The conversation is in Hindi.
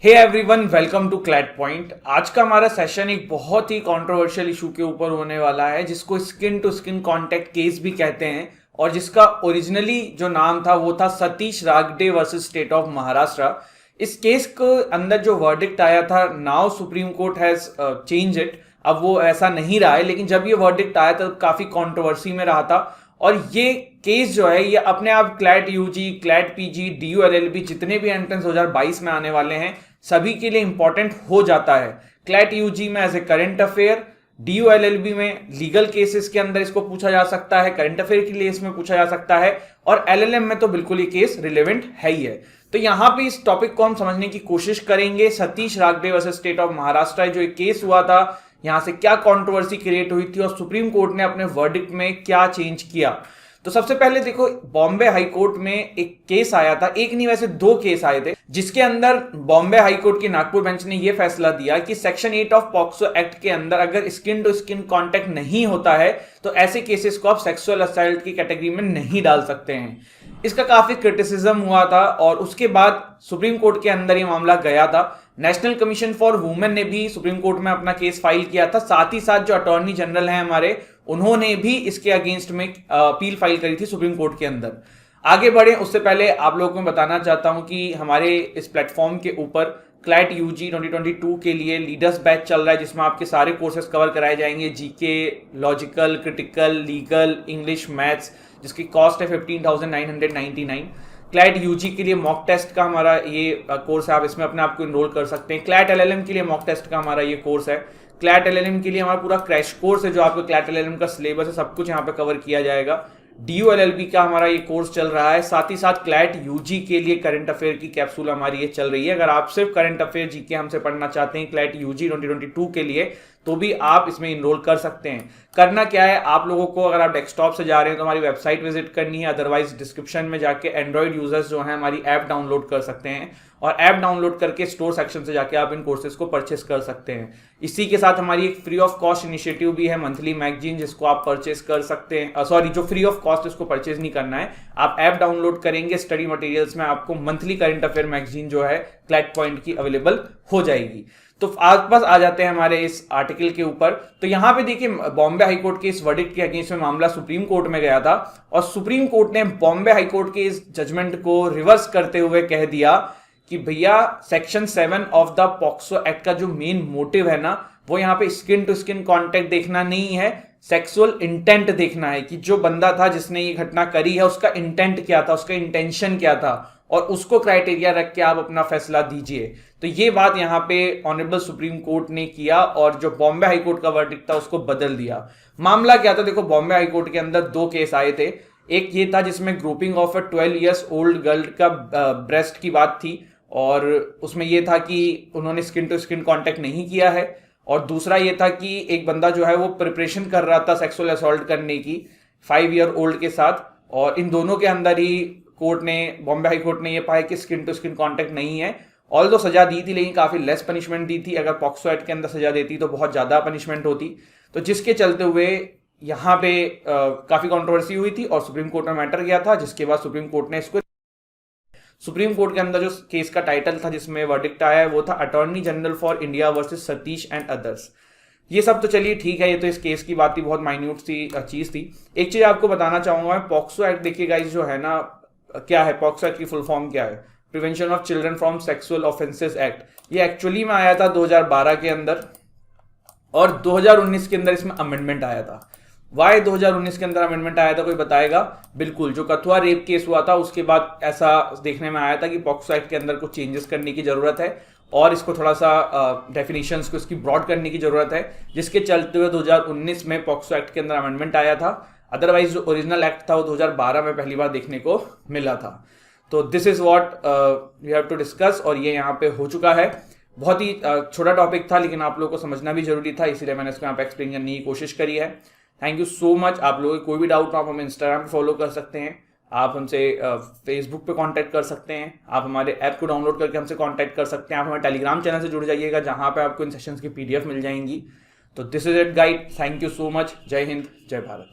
Hey everyone, welcome to CLAT point. आज का हमारा सेशन एक बहुत ही कंट्रोवर्शियल इशू के ऊपर होने वाला है, जिसको skin to skin contact case भी कहते हैं और जिसका ओरिजिनली जो नाम था वो था Satish Ragde versus state of Maharashtra. इस केस को अंदर जो वर्डिक्ट आया था, now supreme court has change it. अब वो ऐसा नहीं रहा है, लेकिन जब ये वर्डिक्ट आया था काफी कंट्रोवर्सी में रहा था। और ये केस जो है ये अपने आप CLAT UG, CLAT PG, DU LLB जितने भी एंट्रेंस 2022 में आने वाले हैं सभी के लिए इंपॉर्टेंट हो जाता है। क्लैट यूजी में as a current affair, DU LLB में लीगल केसेस के अंदर इसको पूछा जा सकता है, करंट अफेयर के लिए इसमें पूछा जा सकता है, और एलएलएम में तो बिल्कुल ये केस रिलेवेंट है ही है। तो यहां पे इस टॉपिक को हम समझने की कोशिश करेंगे। Satish Ragde versus state of Maharashtra जो एक केस हुआ था, यहां से क्या कंट्रोवर्सी क्रिएट हुई थी और सुप्रीम कोर्ट ने अपने वर्डिक्ट में क्या चेंज किया। तो सबसे पहले देखो, बॉम्बे हाई कोर्ट में एक केस आया था, एक नहीं वैसे दो केस आए थे, जिसके अंदर बॉम्बे हाई कोर्ट की नागपुर बेंच ने यह फैसला दिया कि सेक्शन 8 ऑफ पॉक्सो एक्ट के अंदर अगर स्किन टू स्किन कांटेक्ट नहीं होता है तो ऐसे केसेस को आप सेक्सुअल असल्ट की कैटेगरी में नहीं डाल सकते हैं। इसका काफी क्रिटिसिज्म हुआ था और उसके बाद सुप्रीम कोर्ट के अंदर यह मामला गया था। नेशनल कमीशन फॉर वुमेन ने भी सुप्रीम कोर्ट में अपना केस फाइल किया था, साथ ही साथ जो अटॉर्नी जनरल हैं हमारे, उन्होंने भी इसके अगेंस्ट में अपील फाइल करी थी सुप्रीम कोर्ट के अंदर। आगे बढ़े उससे पहले आप लोगों को बताना चाहता हूं कि हमारे इस प्लेटफॉर्म के ऊपर क्लैट यूजी 2022 के लिए लीडर्स बैच चल रहा है, जिसमें आपके सारे कोर्सेज कवर कराए जाएंगे, GK, logical, critical, legal, English, maths, जिसकी कॉस्ट है 15,999। क्लैट यूजी के लिए मॉक टेस्ट का हमारा ये कोर्स है, आप इसमें अपने आप को इनरोल कर सकते हैं। क्लैट एलएलएम के लिए मॉक टेस्ट का हमारा ये कोर्स है। क्लैट एलएलएम के लिए हमारा पूरा क्रैश कोर्स है, जो आपको क्लैट एलएलएम का सिलेबस है सब कुछ यहाँ पे कवर किया जाएगा। डीयू एलएलबी का हमारा ये कोर्स चल रहा है, साथ ही साथ क्लैट यूजी के लिए करंट अफेयर की कैप्सूल हमारी ये चल रही है। अगर आप सिर्फ करंट अफेयर जीके हमसे पढ़ना चाहते हैं क्लैट यूजी 2022 के लिए, तो भी आप इसमें इनरोल कर सकते हैं। करना क्या है, आप लोगों को अगर आप डेस्कटॉप से जा रहे हैं तो हमारी वेबसाइट विजिट करनी है, अदरवाइज डिस्क्रिप्शन में जाके एंड्रॉइड यूजर्स जो हैं हमारी ऐप डाउनलोड कर सकते हैं और ऐप डाउनलोड करके स्टोर सेक्शन से जाके आप इन कोर्सेज को परचेस कर सकते हैं। इसी के साथ हमारी एक फ्री ऑफ कॉस्ट इनिशिएटिव भी है, मंथली मैगजीन, जिसको आप परचेस कर सकते हैं। सॉरी, जो फ्री ऑफ कॉस्ट इसको परचेज नहीं करना है, आप ऐप डाउनलोड करेंगे, स्टडी मटेरियल्स में आपको मंथली करंट अफेयर मैगजीन जो है क्लैट पॉइंट की अवेलेबल हो जाएगी। तो आप बस आ जाते हैं हमारे इस आर्टिकल के ऊपर। तो यहां पे देखिए, बॉम्बे हाई कोर्ट के इस वर्डिक्ट के अगेंस्ट में मामला सुप्रीम कोर्ट में गया था और सुप्रीम कोर्ट ने बॉम्बे हाई कोर्ट के इस जजमेंट को रिवर्स करते हुए कह दिया कि भैया section 7 of the POCSO act का जो मेन मोटिव है ना, वो यहाँ पे स्किन टू स्किन कांटेक्ट देखना नहीं है, सेक्सुअल इंटेंट देखना है कि जो बंदा था जिसने ये घटना करी है उसका इंटेंट क्या था, उसका इंटेंशन क्या था, और उसको क्राइटेरिया रख के आप अपना फैसला दीजिए। तो ये बात यहाँ पे ऑनरेबल सुप्रीम कोर्ट ने किया और जो बॉम्बे हाई कोर्ट का वर्डिक्ट था उसको बदल दिया। मामला क्या था, देखो बॉम्बे हाई कोर्ट के अंदर दो केस आए थे। एक ये था जिसमें grouping of a 12 years old girl का ब्रेस्ट की बात थी और उसमें यह था कि उन्होंने स्किन टू स्किन कांटेक्ट नहीं किया है, और दूसरा ये था कि एक बंदा जो है वो प्रिपरेशन कर रहा था सेक्सुअल असॉल्ट करने की 5 ईयर ओल्ड के साथ, और इन दोनों के अंदर ही कोर्ट ने, बॉम्बे हाई कोर्ट ने ये पाया कि स्किन टू स्किन कांटेक्ट नहीं है। ऑल्दो सजा दी थी लेकिन काफी लेस पनिशमेंट दी थी, अगर पॉक्सो एक्ट के अंदर सजा देती तो बहुत ज्यादा पनिशमेंट होती। तो जिसके चलते हुए यहाँ पे काफी कंट्रोवर्सी हुई थी और सुप्रीम कोर्ट में मैटर गया था, जिसके बाद सुप्रीम कोर्ट ने इसको, सुप्रीम कोर्ट के अंदर जो केस का टाइटल था जिसमें वर्डिक्ट आया है वो था attorney general for India versus Satish and others. ये सब तो चलिए ठीक है, ये तो इस केस की बात थी, बहुत माइन्यूट सी चीज थी। एक चीज आपको बताना चाहूंगा, पॉक्सो एक्ट देखिए गाइस जो है ना, क्या है पॉक्सो एक्ट की फुल फॉर्म क्या है, prevention of children from sexual offences act. ये एक्चुअली में आया था 2012 के अंदर और 2019 के अंदर इसमें अमेंडमेंट आया था। वाई 2019 के अंदर अमेंडमेंट आया था, कोई बताएगा? बिल्कुल, जो कथुआ रेप केस हुआ था उसके बाद ऐसा देखने में आया था कि पॉक्सो एक्ट के अंदर कुछ चेंजेस करने की जरूरत है और इसको थोड़ा सा डेफिनेशंस को इसकी ब्रॉड करने की जरूरत है, जिसके चलते हुए 2019 में पॉक्सो एक्ट के अंदर अमेंडमेंट आया था। अदरवाइज जो ओरिजिनल एक्ट था वो 2012 में पहली बार देखने को मिला था। तो this is what we have to discuss, और ये यहाँ पे हो चुका है। बहुत ही छोटा टॉपिक था लेकिन आप लोगों को समझना भी जरूरी था, इसीलिए मैंने इसको यहाँ पे एक्सप्लेन करने की कोशिश करी है। Thank you so much. आप लोगों को कोई भी डाउट हो आप हमें इंस्टाग्राम पे फॉलो कर सकते हैं, आप हमसे फेसबुक पे कांटेक्ट कर सकते हैं, आप हमारे ऐप को डाउनलोड करके हमसे कांटेक्ट कर सकते हैं, आप हमारे टेलीग्राम चैनल से जुड़ जाइएगा जहां पे आपको इन सेशंस की PDF मिल जाएंगी। तो this is it guide, thank you so much. जय हिंद, जय भारत।